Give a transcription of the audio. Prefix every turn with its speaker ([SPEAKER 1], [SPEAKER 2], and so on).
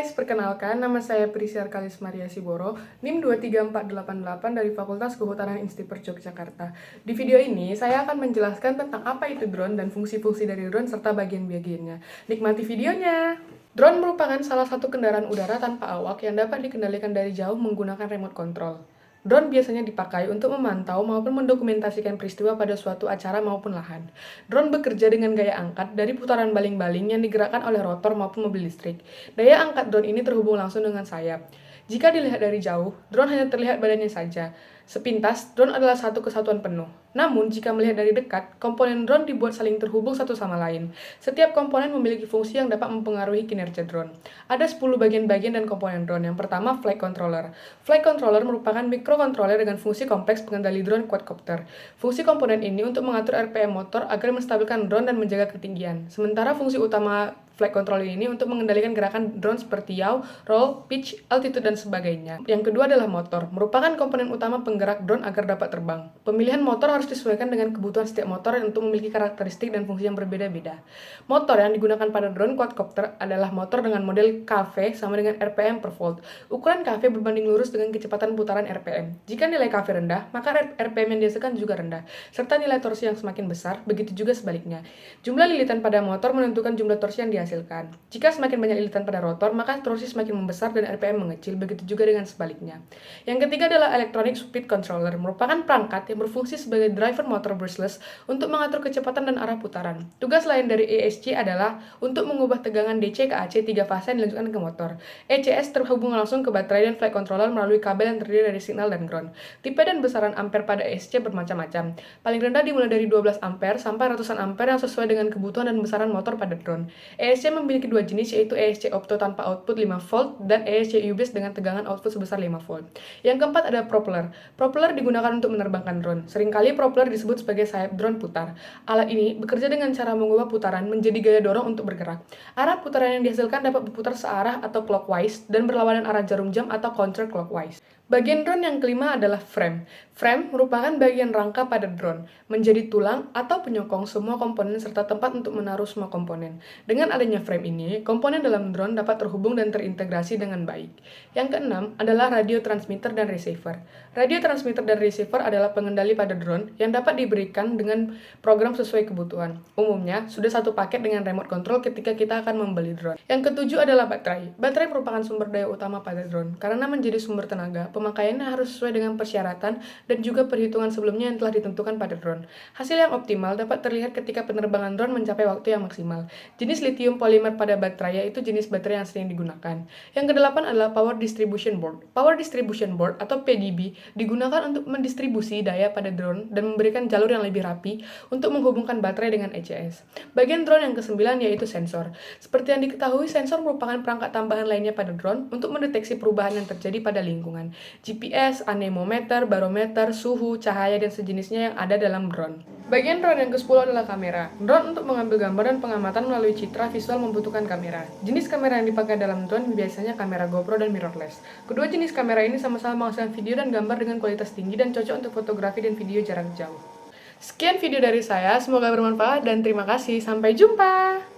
[SPEAKER 1] guys, perkenalkan nama saya Prisya Kalis Maria Siboro, NIM 23488 dari Fakultas Kehutanan Institut Yogyakarta. Di video ini, saya akan menjelaskan tentang apa itu drone dan fungsi-fungsi dari drone serta bagian-bagiannya. Nikmati videonya! Drone merupakan salah satu kendaraan udara tanpa awak yang dapat dikendalikan dari jauh menggunakan remote control. Drone biasanya dipakai untuk memantau maupun mendokumentasikan peristiwa pada suatu acara maupun lahan. Drone bekerja dengan gaya angkat dari putaran baling-baling yang digerakkan oleh rotor maupun mobil listrik. Daya angkat drone ini terhubung langsung dengan sayap. Jika dilihat dari jauh, drone hanya terlihat badannya saja. Sepintas, drone adalah satu kesatuan penuh. Namun, jika melihat dari dekat, komponen drone dibuat saling terhubung satu sama lain. Setiap komponen memiliki fungsi yang dapat mempengaruhi kinerja drone. Ada 10 bagian-bagian dan komponen drone. Yang pertama, flight controller. Flight controller merupakan microcontroller dengan fungsi kompleks pengendali drone quadcopter. Fungsi komponen ini untuk mengatur RPM motor agar menstabilkan drone dan menjaga ketinggian. Sementara fungsi utama flight controller ini untuk mengendalikan gerakan drone seperti yaw, roll, pitch, altitude, dan sebagainya. Yang kedua adalah motor, merupakan komponen utama penggerak drone agar dapat terbang. Pemilihan motor harus disesuaikan dengan kebutuhan setiap motor untuk memiliki karakteristik dan fungsi yang berbeda-beda. Motor yang digunakan pada drone quadcopter adalah motor dengan model KV sama dengan RPM per volt. Ukuran KV berbanding lurus dengan kecepatan putaran RPM. Jika nilai KV rendah, maka RPM yang dihasilkan juga rendah, serta nilai torsi yang semakin besar, begitu juga sebaliknya. Jumlah lilitan pada motor menentukan jumlah torsi yang dihasilkan. Jika semakin banyak lilitan pada rotor, maka torsi semakin membesar dan RPM mengecil, begitu juga dengan sebaliknya. Yang ketiga adalah electronic speed controller, merupakan perangkat yang berfungsi sebagai driver motor brushless untuk mengatur kecepatan dan arah putaran. Tugas lain dari ESC adalah untuk mengubah tegangan DC ke AC 3 fase yang dilanjutkan ke motor. ECS terhubung langsung ke baterai dan flight controller melalui kabel yang terdiri dari signal dan ground. Tipe dan besaran ampere pada ESC bermacam-macam. Paling rendah dimulai dari 12 ampere sampai ratusan ampere yang sesuai dengan kebutuhan dan besaran motor pada drone. ESC memiliki dua jenis, yaitu ESC opto tanpa output 5 volt dan ESC UBS dengan tegangan output sebesar 5 volt. Yang keempat ada propeller. Propeller digunakan untuk menerbangkan drone. Seringkali propeller disebut sebagai sayap drone putar. Alat ini bekerja dengan cara mengubah putaran menjadi gaya dorong untuk bergerak. Arah putaran yang dihasilkan dapat berputar searah atau clockwise dan berlawanan arah jarum jam atau counterclockwise. Bagian drone yang kelima adalah frame. Frame merupakan bagian rangka pada drone, menjadi tulang atau penyokong semua komponen serta tempat untuk menaruh semua komponen. Dengan adanya frame ini, komponen dalam drone dapat terhubung dan terintegrasi dengan baik. Yang keenam adalah radio transmitter dan receiver. Radio transmitter dan receiver adalah pengendali pada drone yang dapat diberikan dengan program sesuai kebutuhan. Umumnya, sudah satu paket dengan remote control ketika kita akan membeli drone. Yang ketujuh adalah baterai. Baterai merupakan sumber daya utama pada drone, karena menjadi sumber tenaga. Pemakaiannya harus sesuai dengan persyaratan dan juga perhitungan sebelumnya yang telah ditentukan pada drone. Hasil yang optimal dapat terlihat ketika penerbangan drone mencapai waktu yang maksimal. Jenis lithium polymer pada baterai yaitu jenis baterai yang sering digunakan. Yang kedelapan adalah Power Distribution Board. Power Distribution Board atau PDB digunakan untuk mendistribusi daya pada drone dan memberikan jalur yang lebih rapi untuk menghubungkan baterai dengan ECS. Bagian drone yang kesembilan yaitu sensor. Seperti yang diketahui, sensor merupakan perangkat tambahan lainnya pada drone untuk mendeteksi perubahan yang terjadi pada lingkungan. GPS, anemometer, barometer, suhu, cahaya, dan sejenisnya yang ada dalam drone. Bagian drone yang ke-10 adalah kamera. Drone untuk mengambil gambar dan pengamatan melalui citra visual membutuhkan kamera. Jenis kamera yang dipakai dalam drone biasanya kamera GoPro dan mirrorless. Kedua jenis kamera ini sama-sama menghasilkan video dan gambar dengan kualitas tinggi dan cocok untuk fotografi dan video jarak jauh. Sekian video dari saya, semoga bermanfaat dan terima kasih. Sampai jumpa!